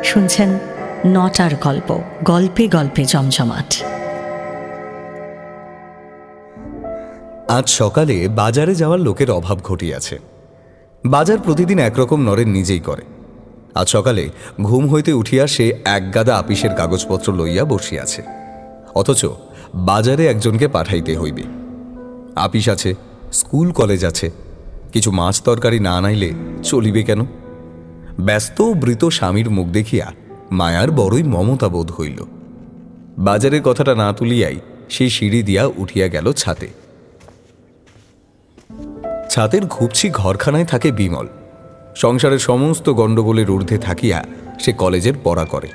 শুনছেন নটার গল্প, গল্পে গল্পে জমজমাট। আজ সকালে বাজারে যাওয়ার লোকের অভাব ঘটিয়াছে। বাজার প্রতিদিন একরকম নরেন নিজেই করে। আজ সকালে ঘুম হইতে উঠিয়া সে এক গাদা আপিসের কাগজপত্র লইয়া বসিয়াছে, অথচ বাজারে একজনকে পাঠাইতে হইবে। আপিস আছে, স্কুল কলেজ আছে, কিছু মাছ তরকারি না আনাইলে চলিবে কেন? ব্যস্ত বৃত স্বামীর মুখ দেখিয়া মায়ার বড়ই মমতা বোধ হইল। বাজারের কথাটা না তুলিয়াই সেই সিঁড়ি দিয়া উঠিয়া গেল ছাতে। ছাতের ঘুপছি ঘরখানায় থাকে বিমল। সংসারের সমস্ত গণ্ডগোলের ঊর্ধ্বে থাকিয়া সে কলেজের পড়া করে।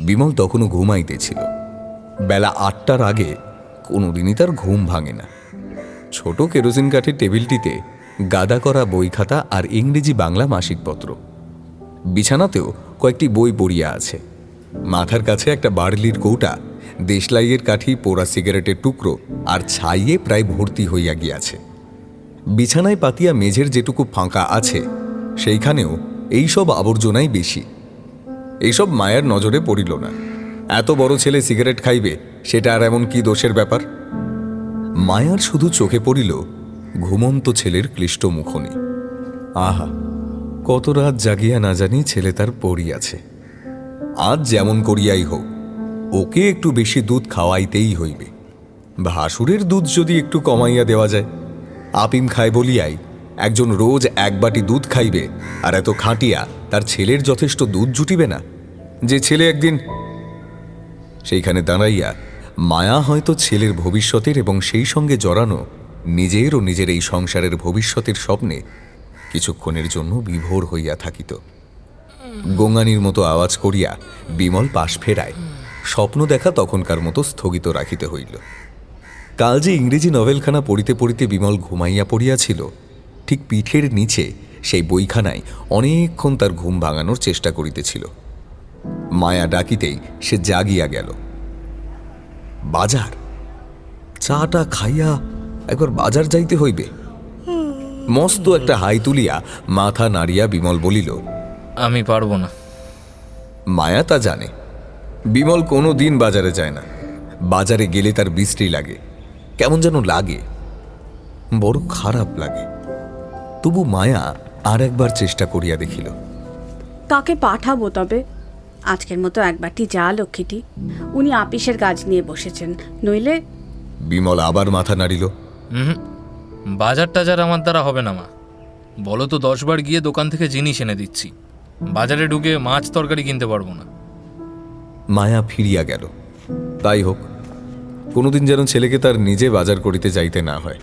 বিমল তখনও ঘুমাইতেছিল। বেলা 8টার আগে কোনোদিনই তার ঘুম ভাঙে না। ছোট কেরোসিন কাঠের টেবিলটিতে গাদা করা বই খাতা আর ইংরেজি বাংলা মাসিকপত্র। বিছানাতেও কয়েকটি বই পড়িয়া আছে। মাথার কাছে একটা বার্লির কৌটা, দেশলাইয়ের কাঠি, পোড়া সিগারেটের টুকরো আর ছাইয়ে প্রায় ভর্তি হইয়া গিয়াছে। বিছানায় পাতিয়া মেঝের যেটুকু ফাঁকা আছে সেইখানেও এইসব আবর্জনাই বেশি। এইসব মায়ার নজরে পড়িল না। এত বড় ছেলে সিগারেট খাইবে, সেটা আর এমন কি দোষের ব্যাপার? মায়ার শুধু চোখে পড়িল ঘুমন্ত ছেলের ক্লিষ্ট মুখনি। আহা, কত রাত জাগিয়া না জানি ছেলে তার পড়িয়াছে। আজ যেমন করিয়াই হোক, ওকে একটু বেশি দুধ খাওয়াইতেই হইবে। ভাসুরের দুধ যদি একটু কমাইয়া দেওয়া যায়। আপিম খায় বলিয়াই একজন রোজ এক বাটি দুধ খাইবে, আর এত খাটিয়া তার ছেলের যথেষ্ট দুধ জুটিবে না? যে ছেলে একদিন... সেইখানে দাঁড়াইয়া মায়া হয়তো ছেলের ভবিষ্যতের এবং সেই সঙ্গে জড়ানো নিজের ও নিজের এই সংসারের ভবিষ্যতের স্বপ্নে কিছুক্ষণের জন্য বিভোর হইয়া থাকিত। গঙ্গানির মতো আওয়াজ করিয়া বিমল পাশ ফেরায়। স্বপ্ন দেখা তখনকার মতো স্থগিত রাখিতে হইল। কাল যে ইংরেজি নভেলখানা পড়িতে পড়িতে বিমল ঘুমাইয়া পড়িয়াছিল, ঠিক পিঠের নিচে সেই বইখানায় অনেকক্ষণ তার ঘুম ভাঙানোর চেষ্টা করিতেছিল। মায়া ডাকিতেই সে জাগিয়া গেল। বাজার? চাটা খাইয়া একবার বাজার যাইতে হইবে। মস্ত একটা হাই তুলিয়া মাথা নাড়িয়া বিমল বলিল, আমি পারবো না। মায়া তা জানে। বিমল কোনো দিন বাজারে যায় না। বাজারে গেলে তার বিশ্রী লাগে, কেমন যেন লাগে, বড় খারাপ লাগে। তবু মায়া আর একবার চেষ্টা করিয়া দেখিল। তাকে পাঠাবো, তবে আজকের মতো একবারটি যা লক্ষ্মীটি, উনি আপিসের কাজ নিয়ে বসেছেন, নইলে... বিমল আবার মাথা নাড়িল। বাজার টাজার আমার দ্বারা হবে না মা। বলো তো 10 বার গিয়ে দোকান থেকে জিনিস এনে দিচ্ছি, বাজারে ঢুকে মাছ তরকারি কিনতে পারবো না। মায়া ফিরিয়া গেল। তাই হোক, কোনোদিন যেন ছেলেকে তার নিজে বাজার করিতে যাইতে না হয়।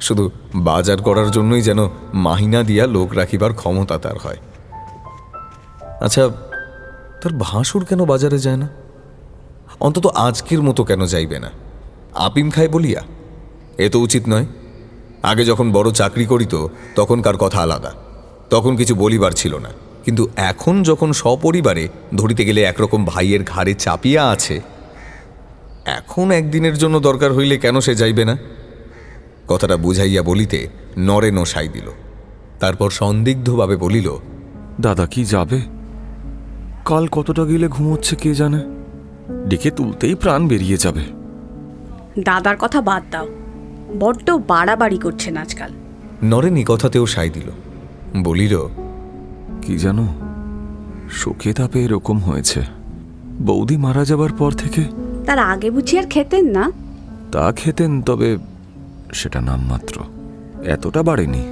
শুধু বাজার করার জন্যই যেন মাহিনা দিয়া লোক রাখিবার ক্ষমতা তার হয়। আচ্ছা, তার ভাসুর কেন বাজারে যায় না? অন্তত আজকের মতো কেন যাইবে না? আপিম খায় বলিয়া? এ তো উচিত নয়। আগে যখন বড় চাকরি করিত তখনকার কথা আলাদা, তখন কিছু বলিবার ছিল না। কিন্তু এখন যখন সপরিবারে ধরিতে গেলে একরকম ভাইয়ের ঘাড়ে চাপিয়া আছে, এখন একদিনের জন্য দরকার হইলে কেন সে যাইবে না? কথাটা বুঝাইয়া বলিতে নরেনও সাই দিল। তারপর সন্দিগ্ধভাবে বলিল, দাদা কি যাবে? কাল কতটা গেলে ঘুমোচ্ছে কে জানে, ডেকে তুলতেই প্রাণ বেরিয়ে যাবে। দাদার কথা বাদ দাও, বড্ড বাড়াবাড়ি করছেন আজকাল। নরেন এই কথাতেও সাই দিল। বলিল, কি জানো, শোকে তাপে এরকম হয়েছে। বৌদি মারা যাবার পর থেকে। তার আগে বুঝি আর খেতেন না? তা খেতেন, তবে সেটা নামমাত্র, এতটা বাড়েনি।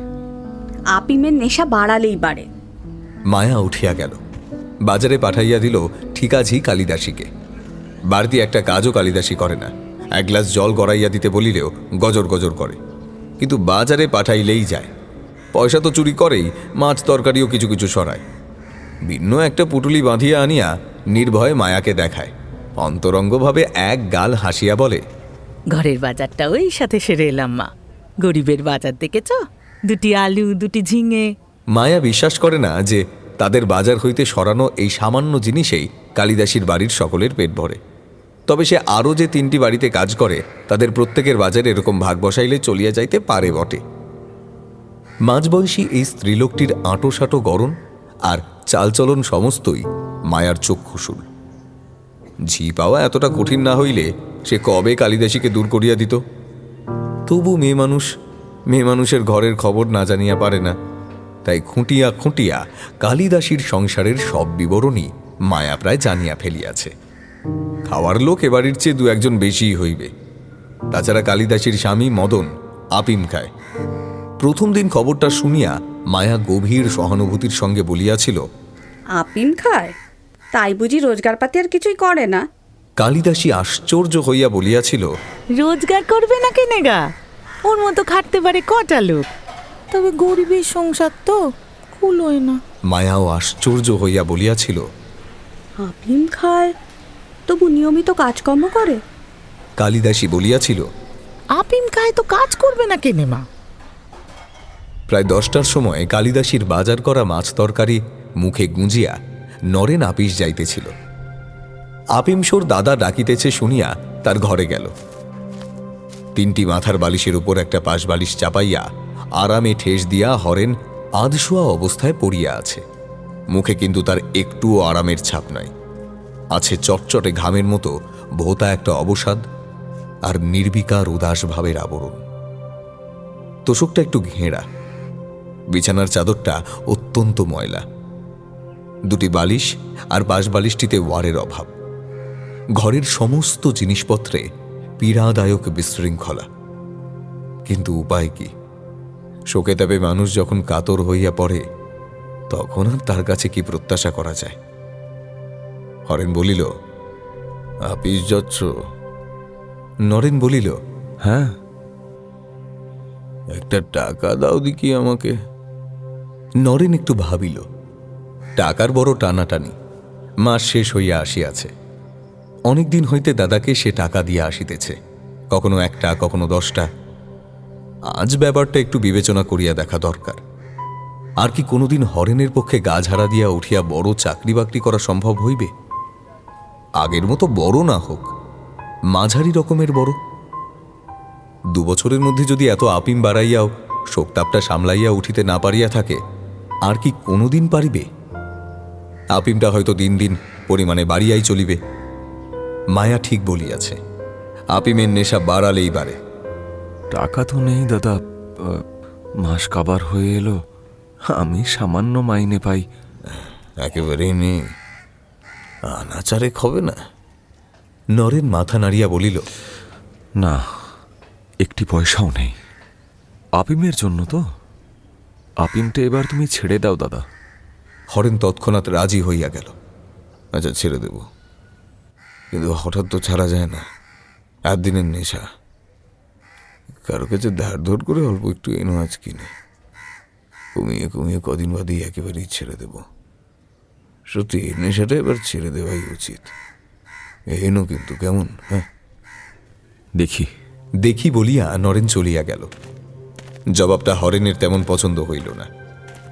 আপিমের নেশা বাড়ালেই বাড়ে। মায়া উঠিয়া গেল। বাজারে পাঠাইয়া দিল ঠিকাঝি কালিদাসীকে। বাড়তি একটা কাজও কালিদাসী করে না। এক গ্লাস জল গড়াইয়া দিতে বলিলেও গজর গজর করে। কিন্তু বাজারে পাঠাইলেই যায়। পয়সা তো চুরি করেই, মাছ তরকারিও কিছু কিছু সরায়। ভিন্ন একটা পুটুলি বাঁধিয়া আনিয়া নির্ভয়ে মায়াকে দেখায়। অন্তরঙ্গভাবে এক গাল হাসিয়া বলে, ঘরের বাজারটা ওই সাথে সেরে এলাম মা। গরিবের বাজার দেখেছ, 2টি আলু, 2টি ঝিঙে। মায়া বিশ্বাস করে না যে তাদের বাজার হইতে সরানো এই সামান্য জিনিসেই কালিদাসীর বাড়ির সকলের পেট ভরে। তবে সে আরও যে 3টি বাড়িতে কাজ করে, তাদের প্রত্যেকের বাজারে এরকম ভাগ বসাইলে চলিয়া যাইতে পারে বটে। মাঝবয়সী এই স্ত্রীলোকটির আঁটো সাঁটো গড়ন আর চালচলন সমস্তই মায়ার চক্ষুশুল। ঝি পাওয়া এতটা কঠিন না হইলে সে কবে কালিদাসীকে দূর করিয়া দিত। তবু মেয়ে মানুষের ঘরের খবর না জানিয়া পারে না, তাই খুঁটিয়া খুঁটিয়া কালিদাসীর সংসারের সব বিবরণী মায়া প্রায় জানিয়া ফেলিয়াছে। খাওয়ার লোক এবাড়ির চেয়ে দু একজন বেশিই হইবে। তাছাড়া কালিদাসীর স্বামী মদন আপিম খায়। প্রথম দিন খবরটা শুনিয়া মায়া গভীর সহানুভূতির সঙ্গে বলিয়াছিল, আপিম খায়? তাই বুঝি রোজগারপাতি আর কিছুই করে না? কালিদাসী আশ্চর্য হইয়া বলিয়াছিল, রোজগার করবে না কেনে গা, ওর মতো খাটতে পারে কটা লোক, তবে গরিবের সংসার তো কুলোয় না। মায়াও আশ্চর্য হইয়া বলিয়াছিল, আপিম খায় তবু নিয়মিত কাজকর্ম করে? কালিদাসী বলিয়াছিল, আপিম খায় তো কাজ করবে না কেনে মা। প্রায় 10টার সময় কালিদাসীর বাজার করা মাছ তরকারি মুখে গুঁজিয়া নরেন আপিস যাইতেছিল। আপিমসোর দাদা ডাকিতেছে শুনিয়া তার ঘরে গেল। 3টি মাথার বালিশের উপর একটা পাশ বালিশ চাপাইয়া আরামে ঠেস দিয়া হরেন আধশোয়া অবস্থায় পড়িয়া আছে। মুখে কিন্তু তার একটুও আরামের ছাপ নাই। আছে চটচটে ঘামের মতো ভোতা একটা অবসাদ আর নির্বিকার উদাস ভাবের আবরণ। তোষকটা একটু ঘেঁড়া, বিছানার চাদরটা অত্যন্ত ময়লা, 2টি বালিশ আর পাশ বালিশটিতে ওয়ারের অভাব। ঘরের সমস্ত জিনিসপত্রে পীড়াদায়ক বিশৃঙ্খলা। কিন্তু উপায় কি? শোকে তাপে মানুষ যখন কাতর হইয়া পড়ে তখন আর তার কাছে কি প্রত্যাশা করা যায়? হরেন বলিল, আপিস যাচ্ছ? নরেন বলিল, হ্যাঁ। একটা টাকা দাও দেখি আমাকে। নরেন একটু ভাবিল। টাকার বড় টানাটানি। মাস শেষ হইয়া আসিয়াছে। অনেকদিন হইতে দাদাকে সে টাকা দিয়া আসিতেছে, কখনো 1টা, কখনো 10টা। আজ ব্যাপারটা একটু বিবেচনা করিয়া দেখা দরকার। আর কি কোনোদিন হরেনের পক্ষে গা ঝাড়া দিয়া উঠিয়া বড় চাকরি বাকরি করা সম্ভব হইবে? আগের মতো বড় না হোক, মাঝারি রকমের বড়। 2 বছরের মধ্যে যদি এত আপিম বাড়াইয়াও শোকতাপটা সামলাইয়া উঠিতে না পারিয়া থাকে, আর কি কোনোদিন পারিবে? আপিমটা হয়তো দিন দিন পরিমাণে বাড়িয়াই চলিবে। মায়া ঠিক বলিয়াছে, আপিমের নেশা বাড়ালেই বাড়ে। টাকা তো নেই দাদা, মাস কাবার হয়ে এলো, আমি সামান্য মাইনে পাই। একেবারেই নেই? আনাচারে হবে না? নরেন মাথা নাড়িয়া বলিল, না, একটি পয়সাও নেই। আপিমের জন্য তো? আপিমটা এবার তুমি ছেড়ে দাও দাদা। হরেন তৎক্ষণাৎ রাজি হইয়া গেল। আচ্ছা, ছেড়ে দেব, কিন্তু হঠাৎ তো ছাড়া যায় না। 8 দিনের নেশা। কারো কাছে ধার ধর করে অল্প একটু এনো আজ কিনে কমিয়ে কমিয়ে কদিন বাদেই একেবারেই ছেড়ে দেব। সত্যি এই নেশাটা এবার ছেড়ে দেওয়াই উচিত। এনো কিন্তু কেমন? হ্যাঁ, দেখি। দেখি বলিয়া নরেন চলিয়া গেল। জবাবটা হরেনের তেমন পছন্দ হইল না।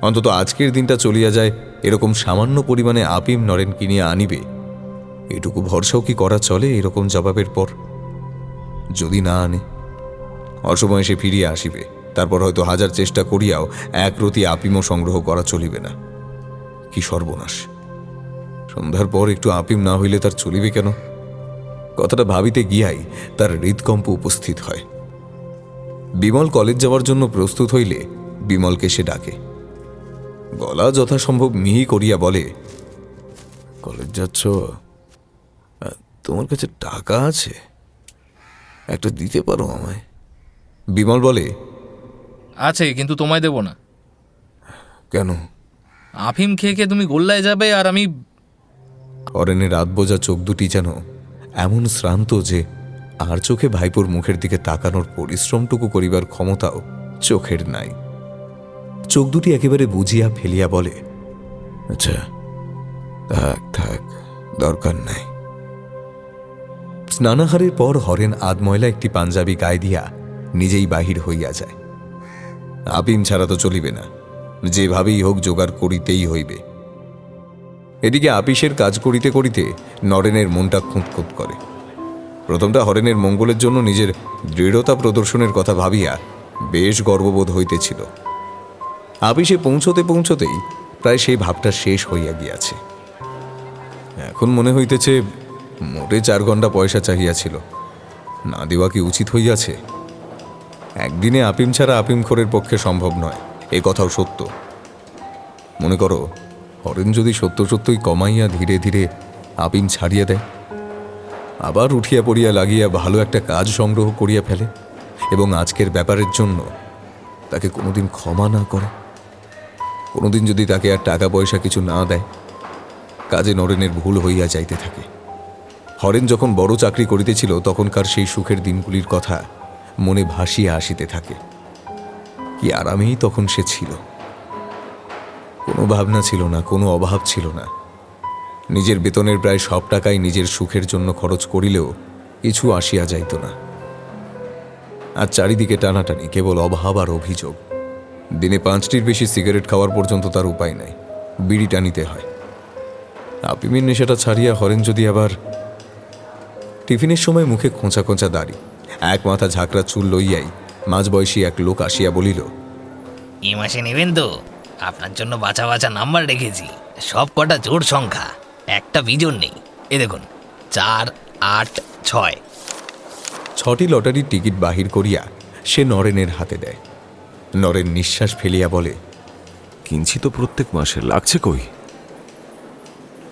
অন্তত আজকের দিনটা চলিয়া যায় এরকম সামান্য পরিমাণে আপিম নরেন কিনিয়া আনিবে, এটুকু ভরসাও কি করা চলে এরকম জবাবের পর? যদি না আনে, অসময়ে সে ফিরিয়া আসিবে, তারপর হয়তো 1000 চেষ্টা করিয়াও একরতি আপিমও সংগ্রহ করা চলিবে না। কি সর্বনাশ! সন্ধ্যার পর একটু আপিম না হইলে তার চলিবে কেন? কথাটা ভাবিতে গিয়াই তার হৃদকম্প উপস্থিত হয়। বিমল কলেজ যাওয়ার জন্য প্রস্তুত হইলে বিমলকে সে ডাকে। গলা যথাসম্ভব মিহি করিয়া বলে, কলেজ যাচ্ছ? তোমার কাছে টাকা আছে? একটা দিতে পারো আমায়? বিমল বলে, আছে, কিন্তু তোমায় দেব না। কেন? আফিম খেয়ে খেয়ে তুমি গোল্লায় যাবে আর আমি। হরেনের রাত বোঝা চোখ দুটি যেন এমন শ্রান্ত যে আর চোখে ভাইপোর মুখের দিকে তাকানোর পরিশ্রমটুকু করিবার ক্ষমতাও চোখের নাই। চোখ দুটি একেবারে বুঝিয়া ফেলিয়া বলে, আচ্ছা থাক থাক, দরকার নাই। স্নানাহারের পর হরেন আধময়লা একটি পাঞ্জাবি গায়ে দিয়া নিজেই বাহির হইয়া যায়। আপিম ছাড়া তো চলিবে না, যেভাবেই হোক জোগাড় করিতেই হইবে। এদিকে আপিসের কাজ করিতে করিতে নরেনের মনটা খুঁতখুঁত করে। প্রথমটা হরেনের মঙ্গলের জন্য নিজের দৃঢ়তা প্রদর্শনের কথা ভাবিয়া বেশ গর্ববোধ হইতেছিল। আপিসে পৌঁছতে পৌঁছতেই প্রায় সেই ভাবটা শেষ হইয়া গিয়াছে। এখন মনে হইতেছে মোটে 4 ঘন্টা পয়সা চাহিয়াছিল, না দেওয়া কি উচিত হইয়াছে? একদিনে আপিম ছাড়া আপিমখোরের পক্ষে সম্ভব নয়, এ কথাও সত্য। মনে করো হরেন যদি সত্য সত্যই কমাইয়া ধীরে ধীরে আপিম ছাড়িয়া দেয়, আবার উঠিয়া পড়িয়া লাগিয়া ভালো একটা কাজ সংগ্রহ করিয়া ফেলে এবং আজকের ব্যাপারের জন্য তাকে কোনোদিন ক্ষমা না করে, কোনোদিন যদি তাকে আর টাকা পয়সা কিছু না দেয়, কাজে নরেনের ভুল হইয়া যাইতে থাকে। হরেন যখন বড় চাকরি করিতেছিল তখনকার সেই সুখের দিনগুলির কথা মনে ভাসিয়া আসিতে থাকে। কি আরামেই তখন সে ছিল, কোনো ভাবনা ছিল না, কোনো অভাব ছিল না। নিজের বেতনের প্রায় সব টাকাই নিজের সুখের জন্য খরচ করিলেও কিছু আসিয়া যাইত না। আর চারিদিকে টানাটানি, কেবল অভাব আর অভিযোগ। দিনে 5টির বেশি সিগারেট খাওয়ার পর্যন্ত তার উপায় নাই, বিড়ি টানিতে হয়। আপিমের নেশাটা ছাড়িয়া হরেন যদি আবার টিফিনের সময় মুখে খোঁচা খোঁচা দাড়ি, এক মাথা ঝাঁকড়া চুল লইয়াই মাঝবয়সী এক লোক আসিয়া বলিল, এই মাসে নেবেন তো? আপনার জন্য বাছা বাছা নাম্বার রেখেছি, সব কটা জোড় সংখ্যা, একটা বিজোড় নেই। এ দেখুন, 4, 8, 6। 6টি লটারির টিকিট বাহির করিয়া সে নরেনের হাতে দেয়। নরেন নিঃশ্বাস ফেলিয়া বলে, কিনছি তো প্রত্যেক মাসে, লাগছে কই?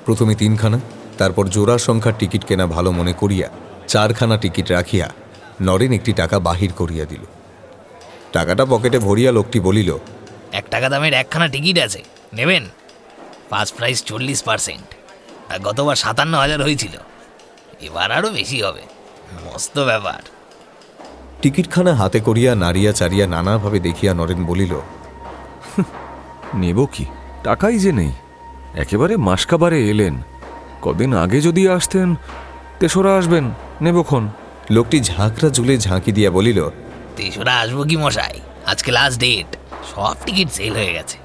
প্রথমে 3খানা, তারপর জোড়া সংখ্যার টিকিট কেনা ভালো মনে করিয়া 4খানা টিকিট রাখিয়া নরেন একটি টাকা বাহির করিয়া দিল। টাকাটা পকেটে ভরিয়া লোকটি বলিল, 1 টাকা দামের 1খানা টিকিট আছে, নেবেন? First price 40%। আর গতবার 57,000 হয়েছিল, এবার আরও বেশি হবে। মস্ত ব্যাপার। টিকিটখানা হাতে করিয়া নাড়িয়া চারিয়া নানাভাবে দেখিয়া নরেন বলিল, নেব কি, টাকাই যে নেই। একেবারে মাসকাবারে এলেন, কদিন আগে যদি আসতেন, 3রা আসবেন, নেবক্ষণ। লোকটি ঝাঁকড়া চুলে ঝাঁকি দিয়া বলিল, 3রা আসবো কি মশাই, আজকে লাস্ট ডেট, সব টিকিট সেল হয়ে গেছে।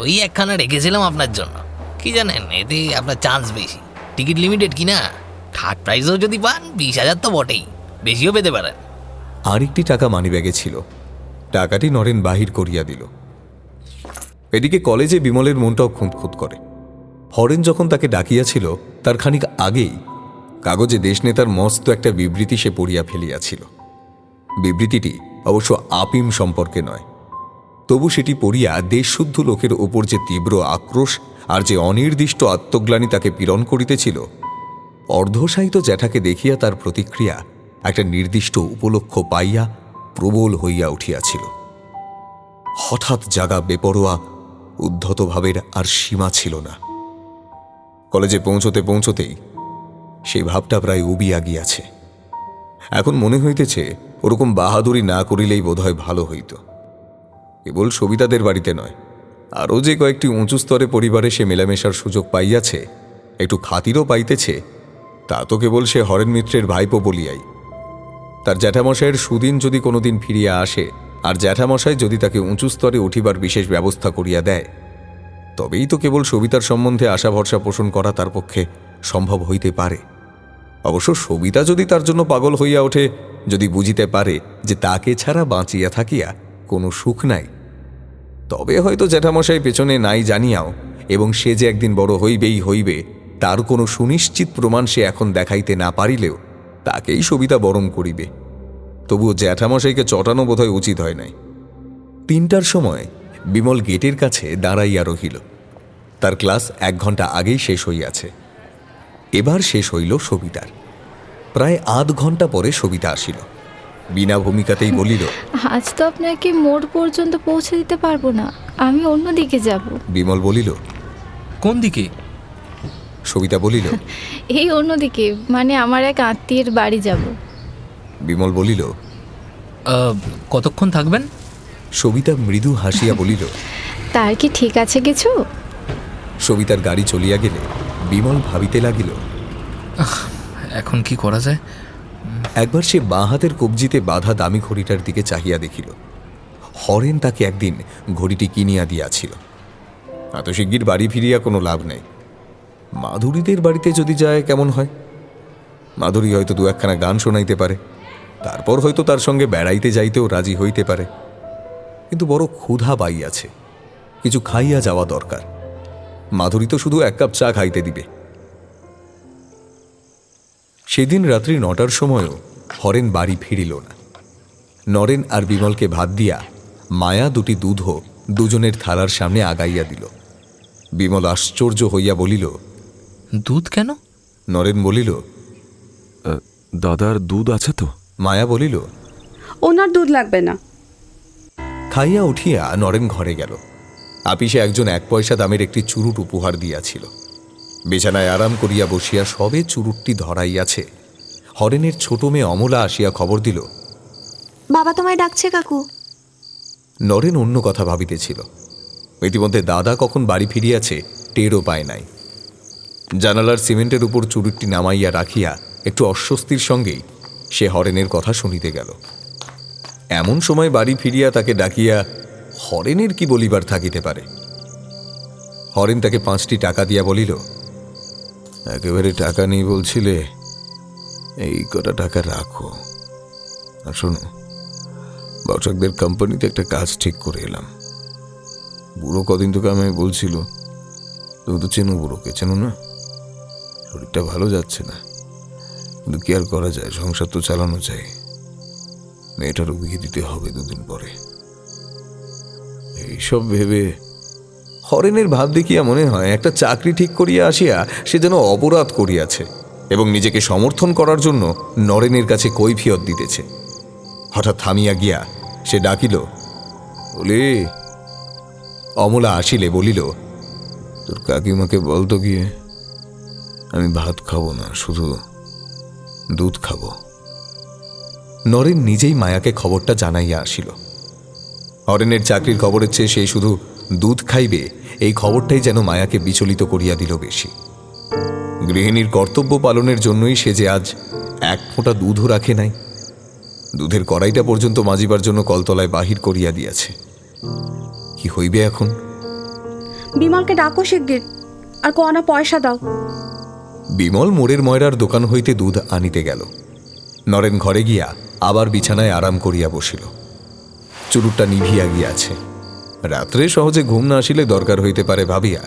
ওই 1খানা রেখেছিলাম আপনার জন্য, কি জানেন, এতে আপনার চান্স বেশি। টিকিট লিমিটেড কিনা, থার্ড প্রাইজও যদি পান 20,000 তো বটেই, বেশিও পেতে পারেন। আরেকটি টাকা মানিব্যাগে ছিল, টাকাটি নরেন বাহির করিয়া দিল। এদিকে কলেজে বিমলের মনটাও খুঁতখুত করে। হরেন যখন তাকে ডাকিয়াছিল তার খানিক আগেই কাগজে দেশনেতার মস্ত একটা বিবৃতি সে পড়িয়া ফেলিয়াছিল। বিবৃতিটি অবশ্য আপিম সম্পর্কে নয়, তবু সেটি পড়িয়া দেশশুদ্ধ লোকের ওপর যে তীব্র আক্রোশ আর যে অনির্দিষ্ট আত্মগ্লানি তাকে পীড়ন করিতেছিল, অর্ধসাহিত জ্যাঠাকে দেখিয়া তার প্রতিক্রিয়া একটা নির্দিষ্ট উপলক্ষ পাইয়া প্রবল হইয়া উঠিয়াছিল। হঠাৎ জাগা বেপরোয়া উদ্ধত ভাবের আর সীমা ছিল না। কলেজে পৌঁছতে পৌঁছতেই সেই ভাবটা প্রায় উবিয়া গিয়াছে। এখন মনে হইতেছে ওরকম বাহাদুরি না করিলেই বোধহয় ভালো হইত। কেবল সবিতাদের বাড়িতে নয়, আরও যে কয়েকটি উঁচু স্তরে পরিবারে সে মেলামেশার সুযোগ পাইয়াছে, একটু খাতিরও পাইতেছে, তা তো কেবল সে হরেন মিত্রের ভাইপো বলিয়াই। তার জ্যাঠামশাইয়ের সুদিন যদি কোনোদিন ফিরিয়া আসে আর জ্যাঠামশাই যদি তাকে উঁচু স্তরে উঠিবার বিশেষ ব্যবস্থা করিয়া দেয়, তবেই তো কেবল সবিতার সম্বন্ধে আশা ভরসা পোষণ করা তার পক্ষে সম্ভব হইতে পারে। অবশ্য সবিতা যদি তার জন্য পাগল হইয়া ওঠে, যদি বুঝিতে পারে যে তাকে ছাড়া বাঁচিয়া থাকিয়া কোনো সুখ নাই, তবে হয়তো জ্যাঠামশাই পেছনে নাই জানিয়াও এবং সে যে একদিন বড় হইবেই হইবে তার কোনো সুনিশ্চিত প্রমাণ সে এখন দেখাইতে না পারিলেও তাকেই সবিতা বরণ করিবে। তবুও জ্যাঠামশাইকে চটানো বোধহয় উচিত হয় নাই। 3টার সময় বিমল গেটের কাছে দাঁড়াইয়া রহিল। তার ক্লাস 1 ঘন্টা আগেই শেষ হইয়াছে। এবার শেষ হইল সবিতার। প্রায় আধ ঘন্টা পরে সবিতা আসিল। বিনা ভূমিকাতেই বলিল, আজ তো আপনাকে মোড় পর্যন্ত পৌঁছে দিতে পারবো না, আমি অন্যদিকে যাব। বিমল বলিল, কোন দিকে? সবিতা বলিল, এই অন্যদিকে, মানে আমার এক আত্মীয়ের বাড়ি যাব। বিমল বলিল, কতক্ষণ থাকবেন? সবিতা মৃদু হাসিয়া বলিল, তার কি ঠিক আছে কিছু? সবিতার গাড়ি চলিয়া গেলে বিমল ভাবিতে লাগিল, এখন কি করা যায়? একবার সে বাঁ হাতের কবজিতে বাঁধা দামি ঘড়িটার দিকে চাহিয়া দেখিল। হরেন তাকে একদিন ঘড়িটি কিনিয়া দিয়াছিল। এত শিগগির বাড়ি ফিরিয়া কোনো লাভ নেই। মাধুরীদের বাড়িতে যদি যায় কেমন হয়? মাধুরী হয়তো 2-1খানা গান শোনাইতে পারে, তারপর হয়তো তার সঙ্গে বেড়াইতে যাইতেও রাজি হইতে পারে। কিন্তু বড় ক্ষুধা পাইয়াছে, কিছু খাইয়া যাওয়া দরকার। মাধুরী তো শুধু 1 কাপ চা খাইতে দিবে। সেদিন রাত্রি 9টার সময়ও হরেন বাড়ি ফিরিল না। নরেন আর বিমলকে ভাত দিয়া মায়া 2টি দুধও দুজনের থালার সামনে আগাইয়া দিল। বিমল আশ্চর্য হইয়া বলিল, দুধ কেন? নরেন বলিল, দাদার দুধ আছে তো? মায়া বলিল, ওনার দুধ লাগবে না। খাইয়া উঠিয়া নরেন ঘরে গেল। আপিসে একজন 1 পয়সা দামের একটি চুরুট উপহার দিয়াছিল। বিছানায় আরাম করিয়া বসিয়া সবে চুরুটটি ধরাইয়াছে, হরেনের ছোট মেয়ে অমলা আসিয়া খবর দিল, বাবা তোমায় ডাকছে কাকু। নরেন অন্য কথা ভাবিতেছিল। ইতিমধ্যে দাদা কখন বাড়ি ফিরিয়াছে টেরও পায় নাই। জানালার সিমেন্টের উপর চুরুটটি নামাইয়া রাখিয়া একটু অস্বস্তির সঙ্গেই সে হরেনের কথা শুনিতে গেল। এমন সময় বাড়ি ফিরিয়া তাকে ডাকিয়া হরেনের কি বলিবার থাকিতে পারে। হরেন তাকে 5টি টাকা দিয়া বলিল, একেবারে টাকা নেই বলছিলে, এই কটা টাকা রাখো। আর শোনো, বসাকদের কোম্পানিতে একটা কাজ ঠিক করে এলাম। বুড়ো কদিন থেকে আমি বলছিল, তুমি তো চেনো বুড়োকে, চেনো না? শরীরটা ভালো যাচ্ছে না, কিন্তু কি আর করা যায়, সংসার তো চালানো চাই। মেয়েটারও বিয়ে দিতে হবে 2 দিন পরে। এইসব ভেবে হরেনের ভাব দেখিয়া মনে হয় একটা চাকরি ঠিক করিয়া আসিয়া সে যেন অপরাধ করিয়াছে এবং নিজেকে সমর্থন করার জন্য নরেনের কাছে কৈফিয়ত দিতেছে। হঠাৎ থামিয়া গিয়া সে ডাকিল, বলি। অমলা আসিলে বলিল, তোর কাকিমাকে বলতো গিয়ে আমি ভাত খাবো না, শুধু দুধ খাবো। নরেন নিজেই মায়াকে খবরটা জানাইয়া আসিল। হরেনের চাকরির খবরের চেয়ে সে শুধু দুধ খাইবে এই খবরটাই যেন মায়াকে বিচলিত করিয়া দিল বেশি। গৃহিণীর কর্তব্য পালনের জন্যই সে যে আজ 1 ফোঁটা দুধও রাখে নাই। দুধের কড়াইটা পর্যন্ত মাজিবার জন্য কলতলায় বাহির করিয়া দিয়াছে। কি হইবে এখন? বিমলকে ডাকো শিগগির, আর কনা পয়সা দাও। বিমল মোড়ের ময়রার দোকান হইতে দুধ আনিতে গেল। নরেন ঘরে গিয়া আবার বিছানায় আরাম করিয়া বসিল। চুরুটটা নিভিয়া গিয়াছে। রাত্রে সহজে ঘুম না আসিলে দরকার হইতে পারে ভাবিয়া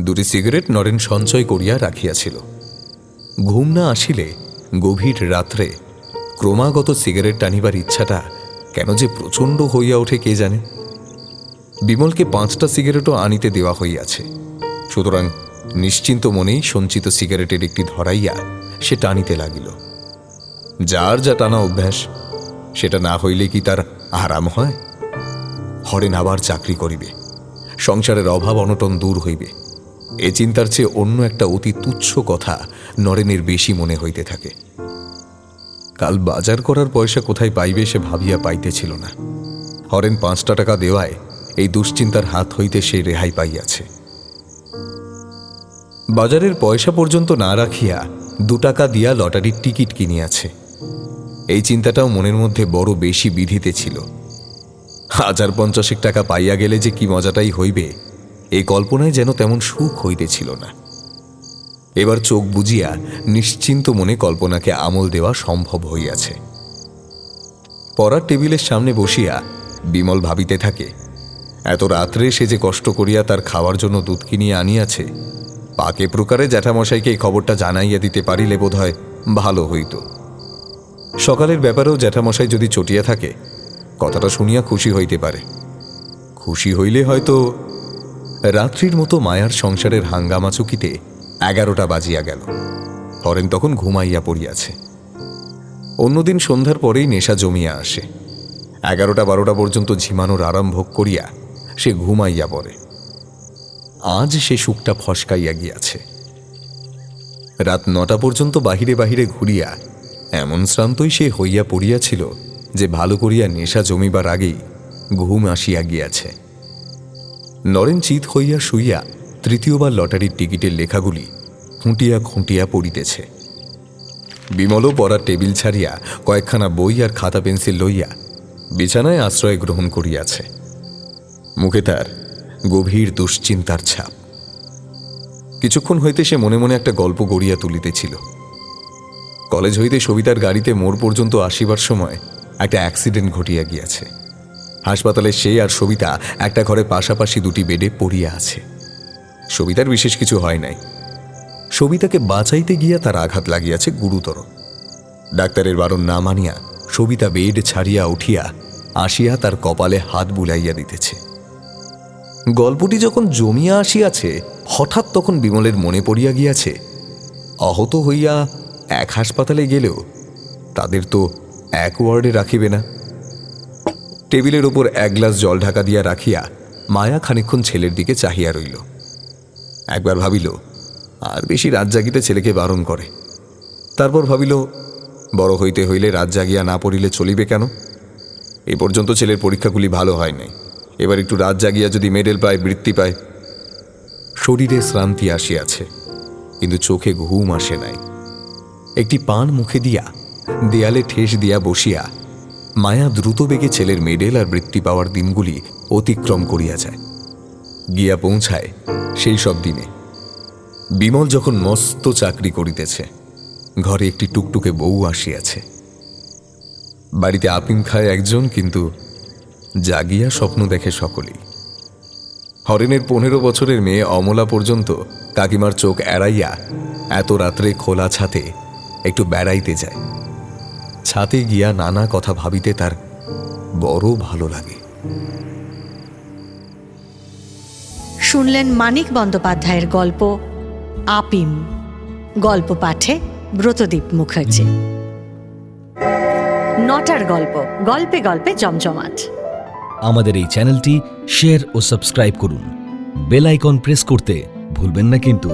2টি সিগারেট নরেন সঞ্চয় করিয়া রাখিয়াছিল। ঘুম না আসিলে গভীর রাত্রে ক্রমাগত সিগারেট টানিবার ইচ্ছাটা কেন যে প্রচণ্ড হইয়া ওঠে কে জানে। বিমলকে 5টা সিগারেটও আনিতে দেওয়া হইয়াছে। সুতরাং নিশ্চিন্ত মনেই সঞ্চিত সিগারেটের একটি ধরাইয়া সে টানিতে লাগিল। যার যা টানা অভ্যাস, সেটা না হইলে কি তার আরাম হয়? হরেন আবার চাকরি করিবে, সংসারের অভাব অনটন দূর হইবে, এ চিন্তার চেয়ে অন্য একটা অতি তুচ্ছ কথা নরেনের বেশি মনে হইতে থাকে। কাল বাজার করার পয়সা কোথায় পাইবে সে ভাবিয়া পাইতেছিল না। হরেন 5টা টাকা দেওয়ায় এই দুশ্চিন্তার হাত হইতে সে রেহাই পাইয়াছে। বাজারের পয়সা পর্যন্ত না রাখিয়া 2 টাকা দিয়া লটারির টিকিট কিনিয়াছে। এই চিন্তাটাও মনের মধ্যে বড় বেশি বিধিতেছিল। 1050 টাকা পাইয়া গেলে যে কি মজাটাই হইবে, এই কল্পনায় যেন তেমন সুখ হইতেছিল না। এবার চোখ বুজিয়া নিশ্চিন্ত মনে কল্পনাকে আমল দেওয়া সম্ভব হইয়াছে। পড়ার টেবিলের সামনে বসিয়া বিমল ভাবিতে থাকে, এত রাত্রে সে যে কষ্ট করিয়া তার খাওয়ার জন্য দুধ কিনিয়া আনিয়াছে, পাকে প্রকারে জ্যাঠামশাইকে এই খবরটা জানাইয়া দিতে পারিলে বোধহয় ভালো হইত। সকালের ব্যাপারেও জ্যাঠামশাই যদি চটিয়া থাকে, কথাটা শুনিয়া খুশি হইতে পারে। খুশি হইলে হয়তো। রাত্রির মতো মায়ার সংসারের হাঙ্গামা চুকিতে 11টা বাজিয়া গেল। হরেন তখন ঘুমাইয়া পড়িয়াছে। অন্যদিন সন্ধ্যার পরেই নেশা জমিয়া আসে। 11টা-12টা পর্যন্ত ঝিমানোর আরাম ভোগ করিয়া সে ঘুমাইয়া পড়ে। আজ সে সুখটা ফসকাইয়া গিয়াছে। রাত 9টা পর্যন্ত বাহিরে বাহিরে ঘুরিয়া এমন শ্রান্তই সে হইয়া পড়িয়াছিল যে ভালো করিয়া নেশা জমিবার আগেই ঘুম আসিয়া গিয়াছে। নরেন চিত হইয়া শুইয়া 3য়বার লটারির টিকিটের লেখাগুলি খুঁটিয়া খুঁটিয়া পড়িতেছে। বিমলও পড়ার টেবিল ছাড়িয়া কয়েকখানা বই আর খাতা পেন্সিল লইয়া বিছানায় আশ্রয় গ্রহণ করিয়াছে। মুখে তার গভীর দুশ্চিন্তার ছাপ। কিছুক্ষণ হইতে সে মনে মনে একটা গল্প গড়িয়া তুলিতেছিল। কলেজ হইতে সবিতার গাড়িতে মোড় পর্যন্ত আসিবার সময় একটা অ্যাক্সিডেন্ট ঘটিয়া গিয়াছে। হাসপাতালে সে আর সবিতা একটা ঘরে পাশাপাশি 2টি বেডে পড়িয়া আছে। সবিতার বিশেষ কিছু হয় নাই। সবিতাকে বাঁচাইতে গিয়া তার আঘাত লাগিয়াছে গুরুতর। ডাক্তারের বারণ না মানিয়া সবিতা বেড ছাড়িয়া উঠিয়া আসিয়া তার কপালে হাত বুলাইয়া দিতেছে। গল্পটি যখন জমিয়া আসিয়াছে, হঠাৎ তখন বিমলের মনে পড়িয়া গিয়াছে, আহত হইয়া এক হাসপাতালে গেলেও তাদের তো এক ওয়ার্ডে রাখিবে না। টেবিলের ওপর এক গ্লাস জল ঢাকা দিয়া রাখিয়া মায়া খানিকক্ষণ ছেলের দিকে চাহিয়া রইল। একবার ভাবিল আর বেশি রাত জাগিতে ছেলেকে বারণ করে। তারপর ভাবিল বড় হইতে হইলে রাত জাগিয়া না পড়িলে চলিবে কেন? এ পর্যন্ত ছেলের পরীক্ষাগুলি ভালো হয় নাই, এবার একটু রাত জাগিয়া যদি মেডেল পায়, বৃত্তি পায়। শরীরে শ্রান্তি আসিয়াছে, কিন্তু চোখে ঘুম আসে নাই। একটি পান মুখে দিয়া দেয়ালে ঠেস দিয়া বসিয়া মায়া দ্রুত বেগে ছেলের মেডেল আর বৃত্তি পাওয়ার দিনগুলি অতিক্রম করিয়া যায়, গিয়া পৌঁছায় সেই সব দিনে। বিমল যখন মস্ত চাকরি করিতেছে, ঘরে একটি টুকটুকে বউ আসিয়াছে। বাড়িতে আপিম খায় একজন, কিন্তু জাগিয়া স্বপ্ন দেখে সকলেই। হরেনের 15 বছরের মেয়ে অমলা পর্যন্ত কাকিমার চোখ এড়াইয়া এত রাত্রে খোলা ছাতে একটু বেড়াইতে যায়। ছাতে গিয়া নানা কথা ভাবিতে তার বড় ভালো লাগে। শুনলেন মানিক বন্দ্যোপাধ্যায়ের গল্প আপিম। গল্প পাঠে ব্রতদীপ মুখার্জি। নটার গল্প, গল্পে গল্পে জমজমাট। আমাদের এই চ্যানেলটি শেয়ার ও সাবস্ক্রাইব করুন। বেল আইকন প্রেস করতে ভুলবেন না কিন্তু।